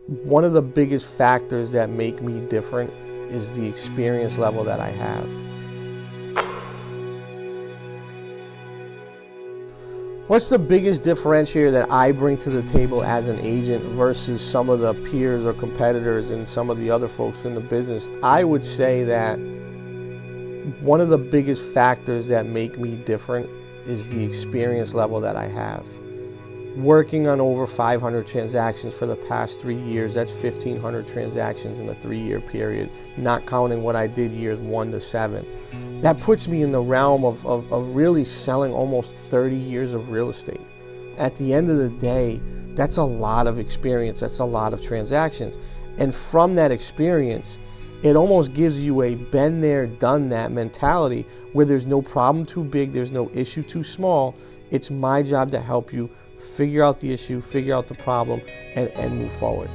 One of the biggest factors that make me different is the experience level that I have. What's the biggest differentiator that I bring to the table as an agent versus some of the peers or competitors and some of the other folks in the business? I would say that one of the biggest factors that make me different is the experience level that I have. Working on over 500 transactions for the past 3 years, that's 1,500 transactions in a 3-year period, not counting what I did years 1 to 7. That puts me in the realm of really selling almost 30 years of real estate. At the end of the day, that's a lot of experience, that's a lot of transactions. And from that experience, it almost gives you a been there, done that mentality where there's no problem too big, there's no issue too small. It's my job to help you figure out the issue, figure out the problem, and move forward.